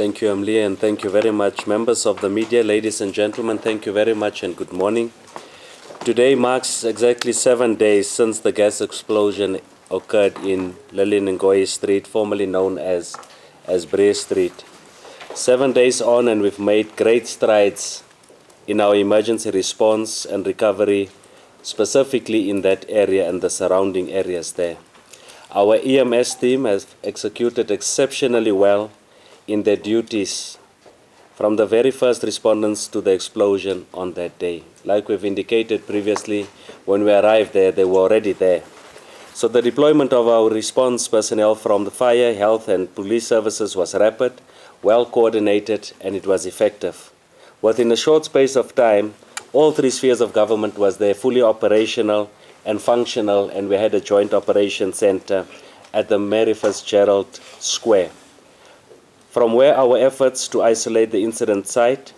Thank you, Amli, and thank you very much, members of the media, ladies and gentlemen. Thank you very much and good morning. Today marks exactly 7 days since the gas explosion occurred in Lillian Ngoyi Street, formerly known as Bray Street. 7 days on, and we've made great strides in our emergency response and recovery, specifically in that area and the surrounding areas there. Our EMS team has executed exceptionally well in their duties from the very first respondents to the explosion on that day. Like we've indicated previously, when we arrived there, they were already there. So the deployment of our response personnel from the fire, health and police services was rapid, well coordinated, and it was effective. Within a short space of time, all three spheres of government was there, fully operational and functional, and we had a joint operations center at the Mary Fitzgerald Square. From where our efforts to isolate the incident site,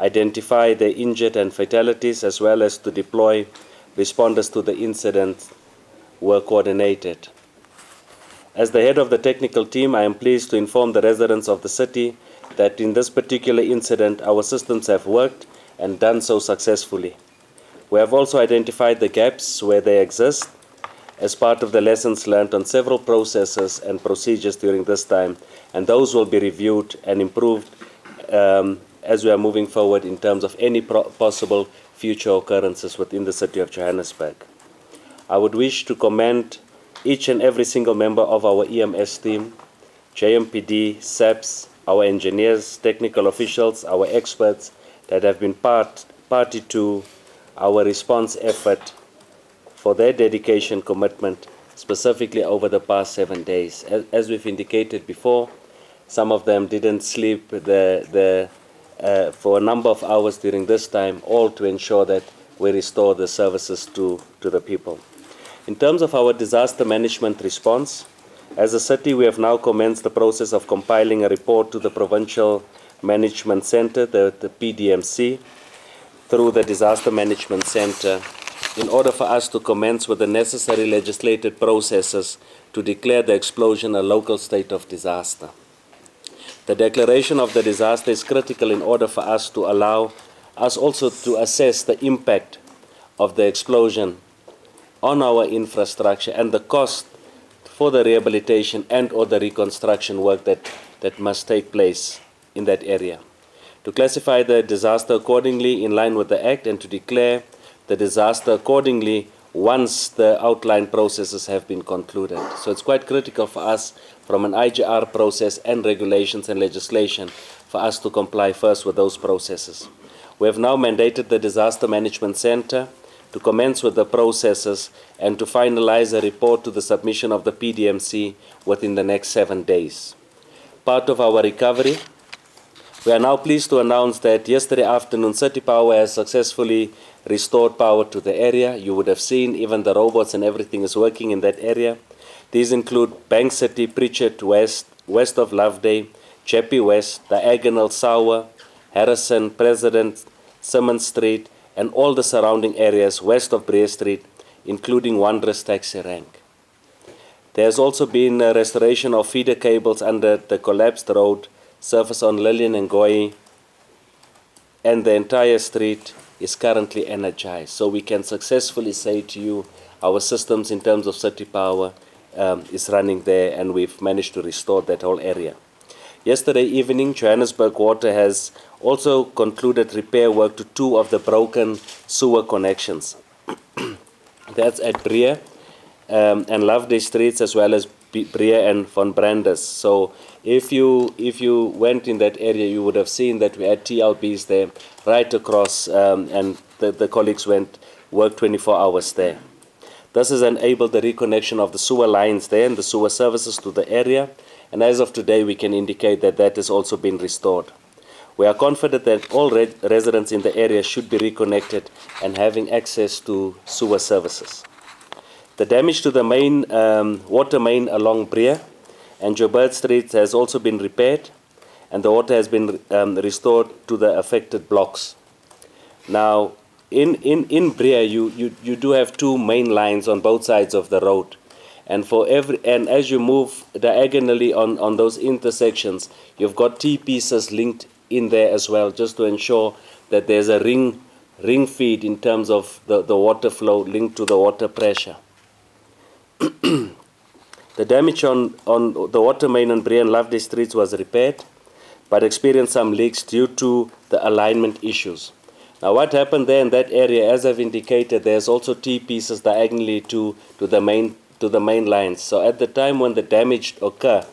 identify the injured and fatalities, as well as to deploy responders to the incident were coordinated. As the head of the technical team, I am pleased to inform the residents of the city that in this particular incident, our systems have worked and done so successfully. We have also identified the gaps where they exist as part of the lessons learned on several processes and procedures during this time, and those will be reviewed and improved as we are moving forward in terms of any possible future occurrences within the City of Johannesburg. I would wish to commend each and every single member of our EMS team, JMPD, SAPS, our engineers, technical officials, our experts that have been party to our response effort for their dedication, commitment, specifically over the past 7 days. As we've indicated before, some of them didn't sleep for a number of hours during this time, all to ensure that we restore the services to the people. In terms of our disaster management response, as a city, we have now commenced the process of compiling a report to the Provincial Management Center, the PDMC, through the Disaster Management Center, in order for us to commence with the necessary legislated processes to declare the explosion a local state of disaster. The declaration of the disaster is critical in order for us to allow us also to assess the impact of the explosion on our infrastructure and the cost for the rehabilitation and or the reconstruction work that must take place in that area. To classify the disaster accordingly in line with the Act and to declare the disaster accordingly once the outlined processes have been concluded. So it's quite critical for us from an IGR process and regulations and legislation for us to comply first with those processes. We have now mandated the Disaster Management Center to commence with the processes and to finalize a report to the submission of the PDMC within the next 7 days. Part of our recovery, we are now pleased to announce that yesterday afternoon, City Power has successfully restored power to the area. You would have seen even the robots and everything is working in that area. These include Bank City, Pritchard West, west of Loveday, Jeppe West, Diagonal, Sauer, Harrison, President, Simmons Street, and all the surrounding areas west of Bray Street, including Wanderers Taxi Rank. There has also been a restoration of feeder cables under the collapsed road surface on Lillian and Ngoyi, and the entire street is currently energized. So we can successfully say to you, our systems in terms of City Power is running there, and we've managed to restore that whole area. Yesterday evening, Johannesburg Water has also concluded repair work to 2 of the broken sewer connections. That's at Brea and Loveday Streets, as well as Brea and Von Brandes. So if you went in that area, you would have seen that we had TLBs there right across, and the colleagues worked 24 hours there. This has enabled the reconnection of the sewer lines there and the sewer services to the area, and as of today, we can indicate that that has also been restored. We are confident that all residents in the area should be reconnected and having access to sewer services. The damage to the main water main along Brea and Joburg Street has also been repaired, and the water has been restored to the affected blocks. Now, in Brea, you do have 2 main lines on both sides of the road, And as you move diagonally on those intersections, you've got T pieces linked in there as well, just to ensure that there's a ring feed in terms of the water flow linked to the water pressure. The damage on the water main on Bree and Loveday Streets was repaired, but experienced some leaks due to the alignment issues. Now, what happened there in that area, as I've indicated, there's also T pieces diagonally to the main lines. So at the time when the damage occurred,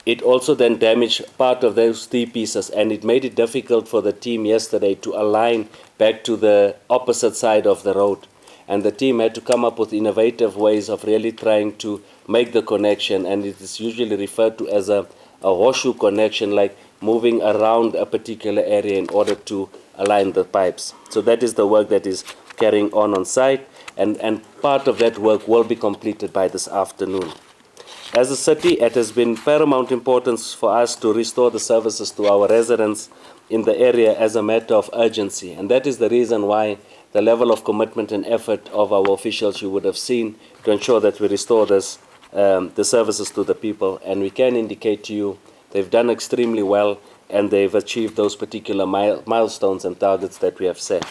it also then damaged part of those T pieces, and it made it difficult for the team yesterday to align back to the opposite side of the road. And the team had to come up with innovative ways of really trying to make the connection, and it is usually referred to as a horseshoe connection, like moving around a particular area in order to align the pipes. So that is the work that is carrying on site, and part of that work will be completed by this afternoon. As a city, it has been paramount importance for us to restore the services to our residents in the area as a matter of urgency, and that is the reason why the level of commitment and effort of our officials you would have seen to ensure that we restore this, the services to the people. And we can indicate to you they've done extremely well, and they've achieved those particular milestones and targets that we have set.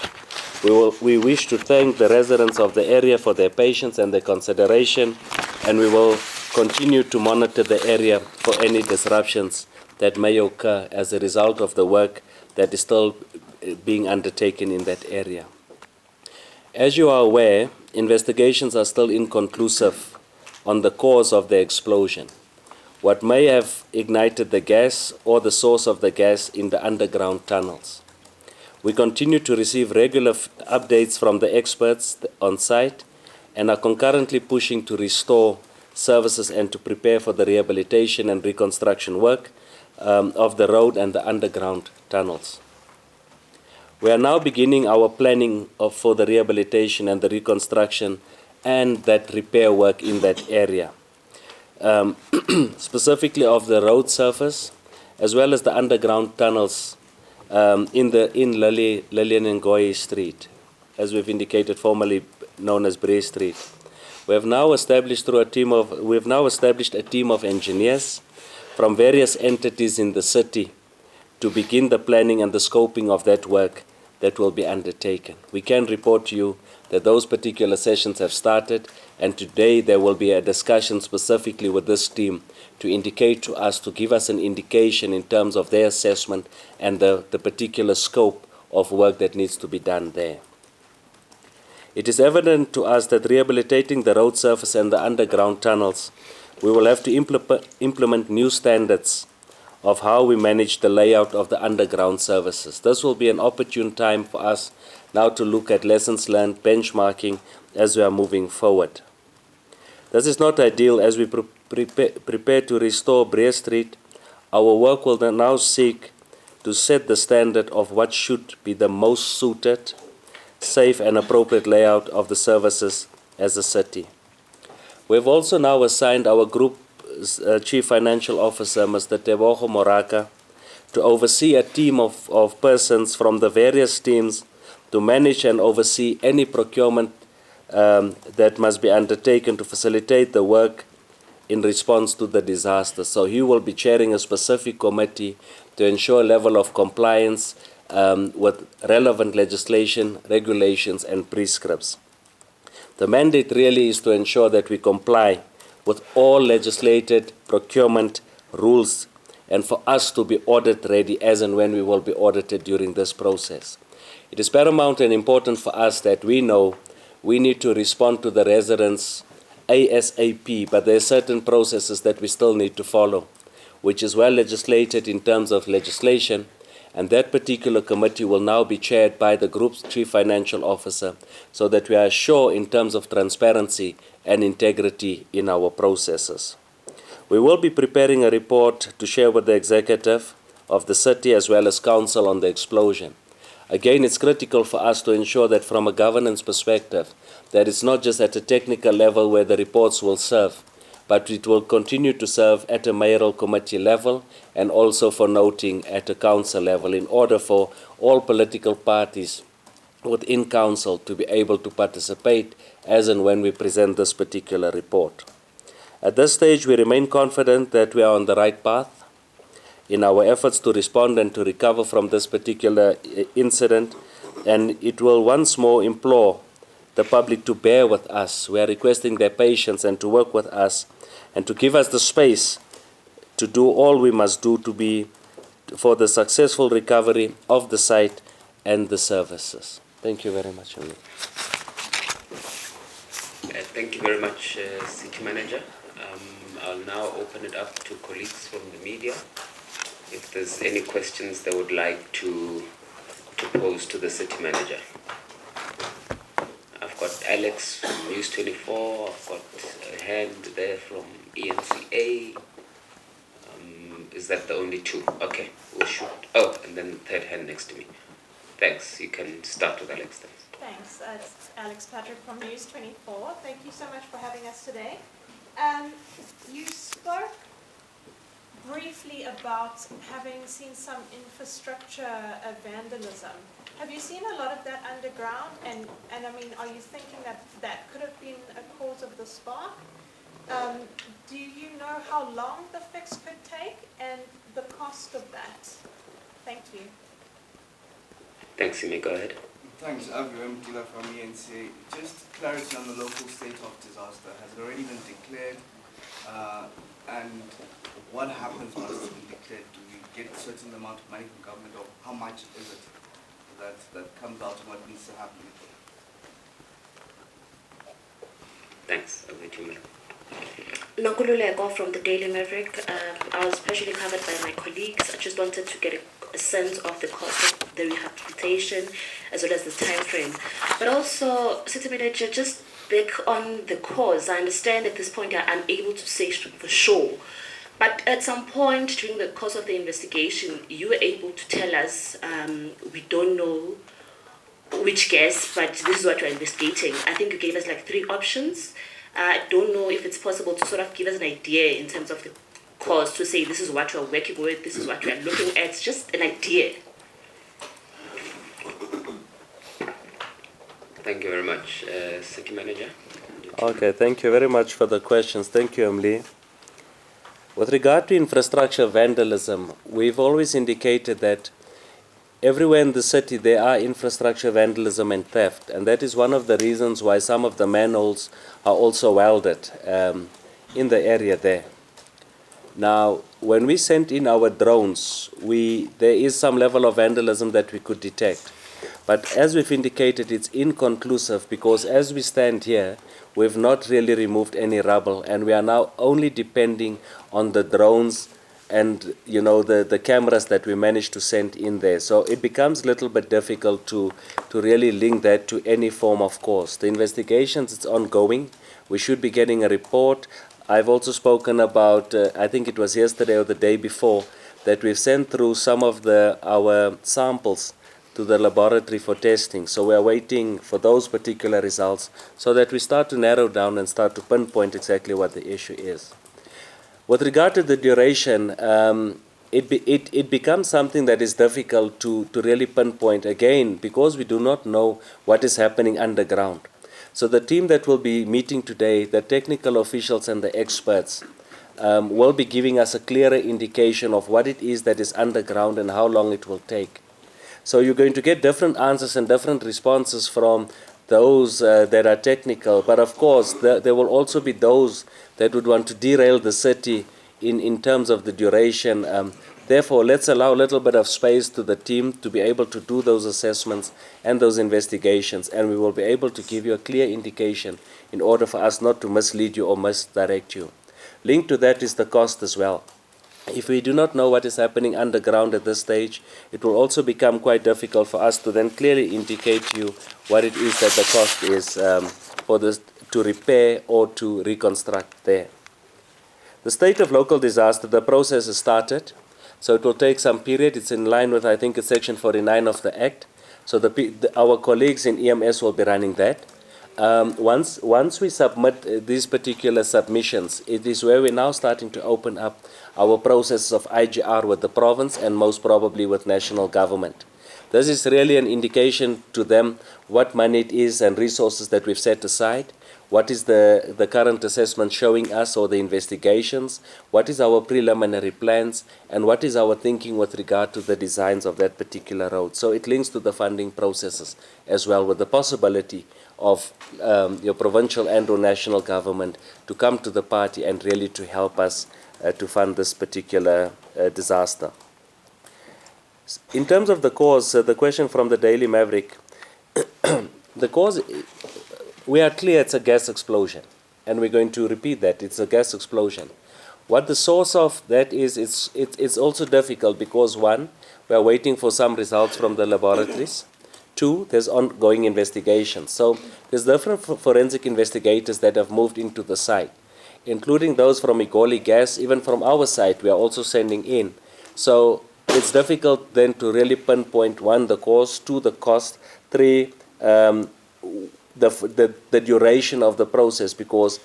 We wish to thank the residents of the area for their patience and their consideration, and we will continue to monitor the area for any disruptions that may occur as a result of the work that is still being undertaken in that area. As you are aware, investigations are still inconclusive on the cause of the explosion, what may have ignited the gas or the source of the gas in the underground tunnels. We continue to receive regular updates from the experts on site and are concurrently pushing to restore services and to prepare for the rehabilitation and reconstruction work of the road and the underground tunnels. We are now beginning our planning for the rehabilitation and the reconstruction and that repair work in that area, specifically of the road surface as well as the underground tunnels in Lillian and Goy Street, as we've indicated, formerly known as Bray Street. We have now established a team of engineers from various entities in the city to begin the planning and the scoping of that work that will be undertaken. We can report to you that those particular sessions have started, and today there will be a discussion specifically with this team to indicate to us, to give us an indication in terms of their assessment and the particular scope of work that needs to be done there. It is evident to us that rehabilitating the road surface and the underground tunnels, we will have to implement new standards of how we manage the layout of the underground services. This will be an opportune time for us now to look at lessons learned, benchmarking, as we are moving forward. This is not ideal as we prepare to restore Bray Street. Our work will now seek to set the standard of what should be the most suited, safe and appropriate layout of the services as a city. We have also now assigned our group Chief Financial Officer, Mr. Tebogo Moraka, to oversee a team of persons from the various teams to manage and oversee any procurement that must be undertaken to facilitate the work in response to the disaster. So he will be chairing a specific committee to ensure a level of compliance with relevant legislation, regulations and prescripts. The mandate really is to ensure that we comply with all legislated procurement rules and for us to be audit ready as and when we will be audited during this process. It is paramount and important for us that we know we need to respond to the residents ASAP, but there are certain processes that we still need to follow, which is well legislated in terms of legislation, and that particular committee will now be chaired by the group's Chief Financial Officer so that we are sure in terms of transparency and integrity in our processes. We will be preparing a report to share with the executive of the city as well as council on the explosion. Again, it's critical for us to ensure that from a governance perspective, that it's not just at a technical level where the reports will serve, but it will continue to serve at a mayoral committee level and also for noting at a council level in order for all political parties within council to be able to participate as and when we present this particular report. At this stage, we remain confident that we are on the right path in our efforts to respond and to recover from this particular incident, and it will once more implore the public to bear with us. We are requesting their patience and to work with us and to give us the space to do all we must do for the successful recovery of the site and the services. Thank you very much. Thank you very much, City Manager. I'll now open it up to colleagues from the media. If there's any questions they would like to pose to the City Manager. I've got Alex from News 24. I've got a hand there from ENCA. Is that the only two? Okay, we'll shoot. Oh, and then the third hand next to me. Thanks. You can start with Alex then. Thanks. It's Alex Patrick from News 24. Thank you so much for having us today. You spoke briefly about having seen some infrastructure vandalism. Have you seen a lot of that underground? And I mean, are you thinking that that could have been a cause of the spark? Do you know how long the fix could take and the cost of that? Thank you. Thanks, you may go ahead. Thanks, Aviram Gila from ENCA. Just clarity on the local state of disaster. Has it already been declared? And what happens once it's been declared? Do we get a certain amount of money from government, or how much is it that comes out and what needs to happen? Thanks. Over to you. Nokululeko from the Daily Maverick. I was partially covered by my colleagues. I just wanted to get a sense of the cost of the rehabilitation as well as the time frame. But also, City Manager, just back on the cause, I understand at this point you are unable to say for sure. But at some point during the course of the investigation, you were able to tell us, we don't know which gas, but this is what we're investigating. I think you gave us like 3 options. I don't know if it's possible to sort of give us an idea in terms of the cause, to say this is what we're working with, this is what we're looking at, just an idea. Thank you very much. City Manager. Okay, thank you very much for the questions. Thank you, Emily. With regard to infrastructure vandalism, we've always indicated that everywhere in the city there are infrastructure vandalism and theft, and that is one of the reasons why some of the manholes are also welded in the area there. Now, when we sent in our drones, there is some level of vandalism that we could detect. But as we've indicated, it's inconclusive because as we stand here, we've not really removed any rubble, and we are now only depending on the drones and the cameras that we managed to send in there. So it becomes a little bit difficult to really link that to any form of cause. The investigations, it's ongoing. We should be getting a report. I've also spoken about, I think it was yesterday or the day before, that we've sent through some of our samples to the laboratory for testing. So we are waiting for those particular results so that we start to narrow down and start to pinpoint exactly what the issue is. With regard to the duration, it becomes something that is difficult to really pinpoint, again, because we do not know what is happening underground. So the team that will be meeting today, the technical officials and the experts, will be giving us a clearer indication of what it is that is underground and how long it will take. So you're going to get different answers and different responses from those that are technical, but of course there will also be those that would want to derail the city in terms of the duration. Therefore, let's allow a little bit of space to the team to be able to do those assessments and those investigations, and we will be able to give you a clear indication in order for us not to mislead you or misdirect you. Linked to that is the cost as well. If we do not know what is happening underground at this stage, it will also become quite difficult for us to then clearly indicate to you what it is that the cost is for this to repair or to reconstruct there. The state of local disaster, the process has started, so it will take some period. It's in line with, I think, it's Section 49 of the Act. So our colleagues in EMS will be running that. Once we submit these particular submissions, it is where we're now starting to open up our processes of IGR with the province and most probably with national government. This is really an indication to them what money it is and resources that we've set aside. what is the current assessment showing us or the investigations, what is our preliminary plans, and what is our thinking with regard to the designs of that particular road. So it links to the funding processes as well, with the possibility of your provincial and or national government to come to the party and really to help us to fund this particular disaster. In terms of the cause, the question from the Daily Maverick, the cause, we are clear it's a gas explosion, and we're going to repeat that, it's a gas explosion. What the source of that is, it's also difficult because, one, we are waiting for some results from the laboratories. Two, there's ongoing investigations. So there's different forensic investigators that have moved into the site, including those from Igoli Gas. Even from our site, we are also sending in. So it's difficult then to really pinpoint, one, the cause, two, the cost, three, the duration of the process, because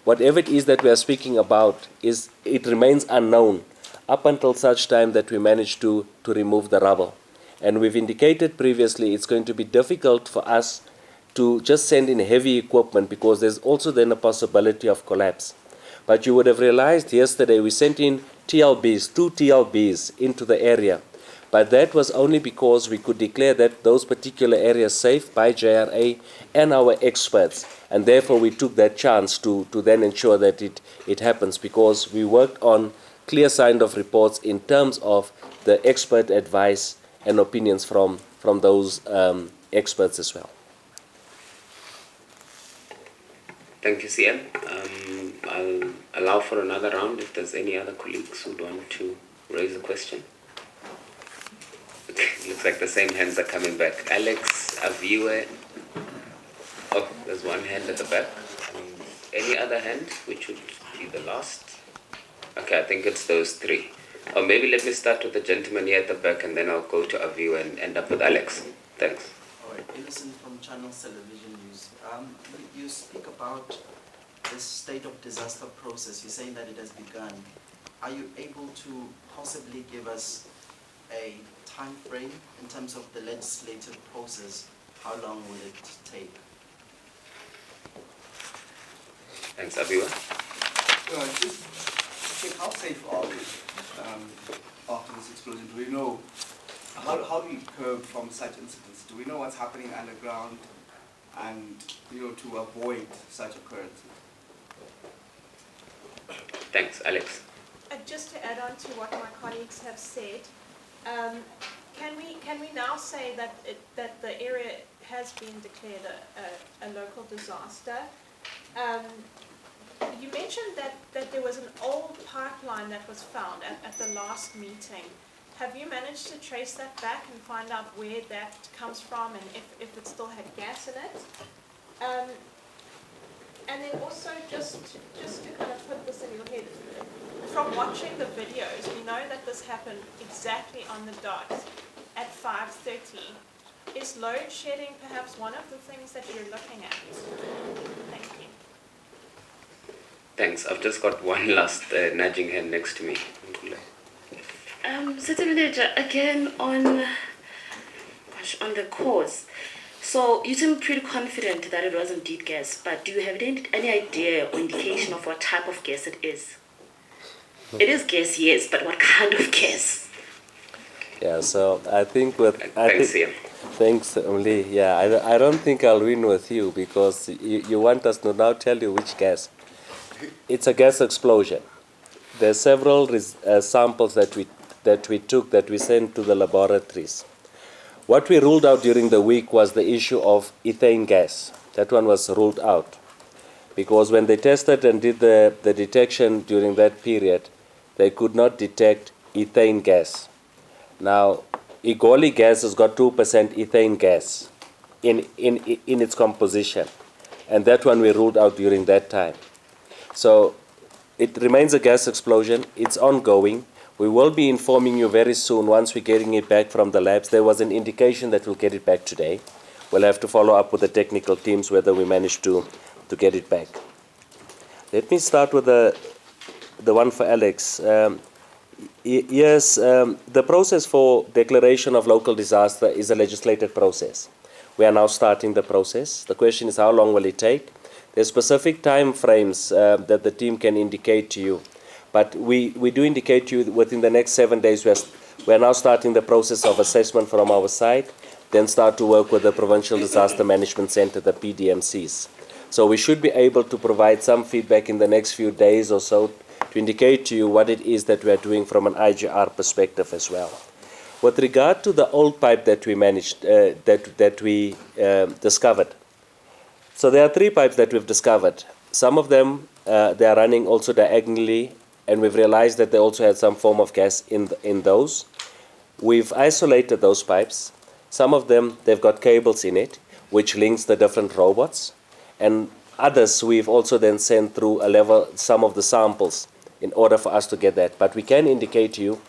whatever it is that we are speaking about, it remains unknown up until such time that we manage to remove the rubble. And we've indicated previously it's going to be difficult for us to just send in heavy equipment because there's also then a possibility of collapse. But you would have realized yesterday we sent in TLBs, 2 TLBs into the area. But that was only because we could declare that those particular areas safe by JRA and our experts. And therefore we took that chance to then ensure that it happens, because we worked on clear sign of reports in terms of the expert advice and opinions from those experts as well. Thank you, CM. I'll allow for another round if there's any other colleagues who want to raise a question. Looks like the same hands are coming back. Alex, Aviwe. Oh, there's one hand at the back. Any other hand, which would be the last? Okay, I think it's those three. Or maybe let me start with the gentleman here at the back, and then I'll go to Aviwe and end up with Alex. Thanks. All right, Innocent from Channels Television News. You speak about this state of disaster process. You're saying that it has begun. Are you able to possibly give us a time frame in terms of the legislative process? How long will it take? Thanks, Abiwa. Just check, how safe are we after this explosion? Do we know, how do we curb from such incidents? Do we know what's happening underground and, to avoid such occurrences? Thanks, Alex. Just to add on to what my colleagues have said, can we now say that the area has been declared a local disaster? You mentioned that there was an old pipeline that was found at the last meeting. Have you managed to trace that back and find out where that comes from and if it still had gas in it? And then also, just to kind of put this in your head, from watching the videos, we know that this happened exactly on the dot at 5:30. Is load shedding perhaps one of the things that you're looking at? Thank you. Thanks. I've just got one last nudging hand next to me. City Manager, again on the cause. So you seem pretty confident that it was indeed gas, but do you have any idea or indication of what type of gas it is? It is gas, yes, but what kind of gas? Yeah, so I think Thanks, Ian. Thanks, Umli. Yeah, I don't think I'll win with you because you want us to now tell you which gas. It's a gas explosion. There are several samples that we took that we sent to the laboratories. What we ruled out during the week was the issue of ethane gas. That one was ruled out because when they tested and did the detection during that period, they could not detect ethane gas. Now, Igoli gas has got 2% ethane gas in its composition, and that one we ruled out during that time. So it remains a gas explosion. It's ongoing. We will be informing you very soon once we're getting it back from the labs. There was an indication that we'll get it back today. We'll have to follow up with the technical teams whether we managed to get it back. Let me start with the one for Alex. Yes, the process for declaration of local disaster is a legislated process. We are now starting the process. The question is, how long will it take? There's specific time frames that the team can indicate to you. But we do indicate to you within the next 7 days, we're now starting the process of assessment from our side, then start to work with the Provincial Disaster Management Center, the PDMCs. So we should be able to provide some feedback in the next few days or so to indicate to you what it is that we are doing from an IGR perspective as well. With regard to the old pipe that we managed, that we discovered, so there are 3 pipes that we've discovered. Some of them, they are running also diagonally, and we've realized that they also had some form of gas in those. We've isolated those pipes. Some of them, they've got cables in it, which links the different robots. And others, we've also then sent through some of the samples in order for us to get that. But we can indicate to you,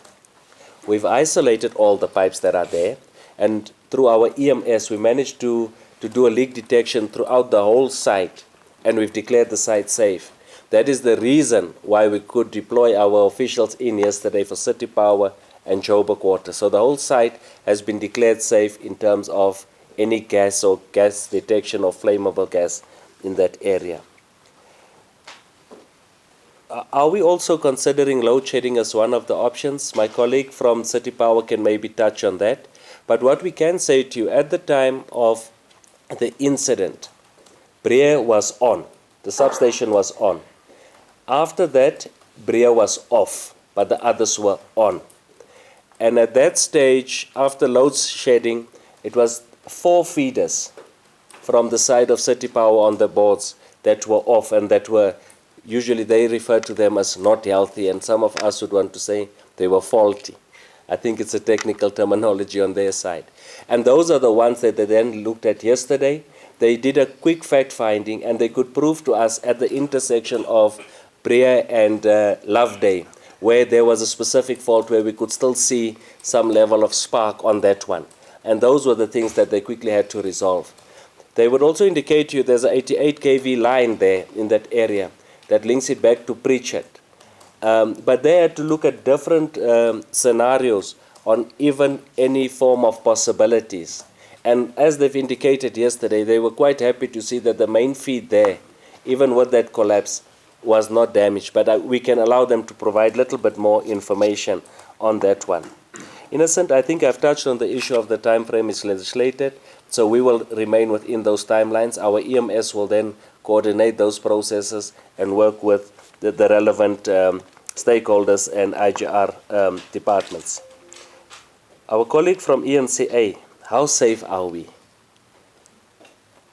we've isolated all the pipes that are there, and through our EMS, we managed to do a leak detection throughout the whole site, and we've declared the site safe. That is the reason why we could deploy our officials in yesterday for City Power and Joburg Water. So the whole site has been declared safe in terms of any gas or gas detection or flammable gas in that area. Are we also considering load shedding as one of the options? My colleague from City Power can maybe touch on that. But what we can say to you, at the time of the incident, Breer was on. The substation was on. After that, Breer was off, but the others were on. And at that stage, after load shedding, it was 4 feeders from the side of City Power on the boards that were off, and that were, usually they refer to them as not healthy, and some of us would want to say they were faulty. I think it's a technical terminology on their side. And those are the ones that they then looked at yesterday. They did a quick fact finding, and they could prove to us at the intersection of Breer and Loveday, where there was a specific fault where we could still see some level of spark on that one. And those were the things that they quickly had to resolve. They would also indicate to you there's an 88 kV line there in that area that links it back to Pritchard. But they had to look at different scenarios on even any form of possibilities. And as they've indicated yesterday, they were quite happy to see that the main feed there, even with that collapse, was not damaged. But we can allow them to provide a little bit more information on that one. Innocent, I think I've touched on the issue of the time frame is legislated, so we will remain within those timelines. Our EMS will then coordinate those processes and work with the relevant stakeholders and IGR departments. Our colleague from ENCA, how safe are we?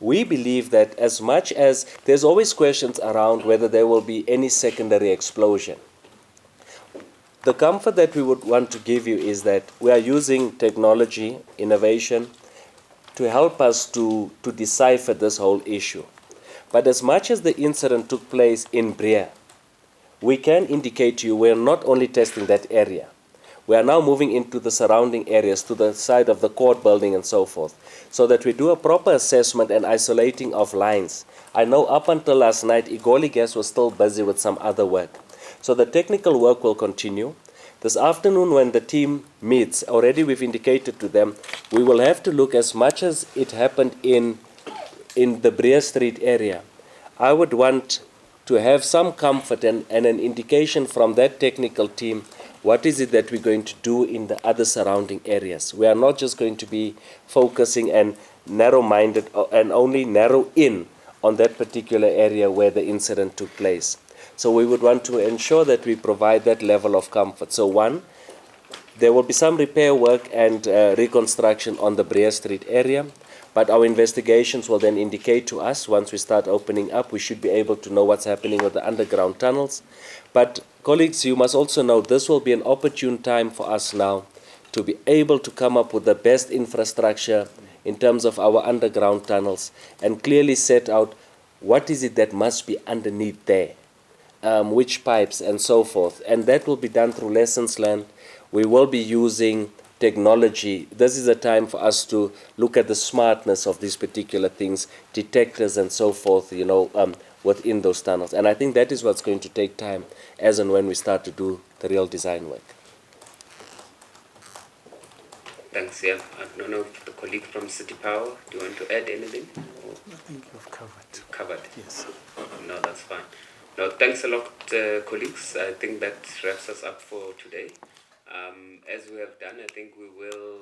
We believe that as much as there's always questions around whether there will be any secondary explosion, the comfort that we would want to give you is that we are using technology, innovation, to help us to decipher this whole issue. But as much as the incident took place in Breer, we can indicate to you we are not only testing that area. We are now moving into the surrounding areas, to the side of the court building and so forth, so that we do a proper assessment and isolating of lines. I know up until last night, Igoli Gas was still busy with some other work. So the technical work will continue. This afternoon when the team meets, already we've indicated to them, we will have to look as much as it happened in the Breer Street area. I would want to have some comfort and an indication from that technical team, what is it that we're going to do in the other surrounding areas. We are not just going to be focusing and narrow-minded and only narrow in on that particular area where the incident took place. So we would want to ensure that we provide that level of comfort. So one, there will be some repair work and reconstruction on the Breer Street area, but our investigations will then indicate to us, once we start opening up, we should be able to know what's happening with the underground tunnels. But colleagues, you must also know this will be an opportune time for us now to be able to come up with the best infrastructure in terms of our underground tunnels and clearly set out what is it that must be underneath there. Which pipes and so forth, and that will be done through lessons learned. We will be using technology. This is a time for us to look at the smartness of these particular things, detectors and so forth, within those tunnels. And I think that is what's going to take time as and when we start to do the real design work. Thanks, yeah. I don't know if the colleague from City Power, do you want to add anything? Or I think you've covered. covered? Yes. No, that's fine. No, thanks a lot, colleagues. I think that wraps us up for today. As we have done, I think we will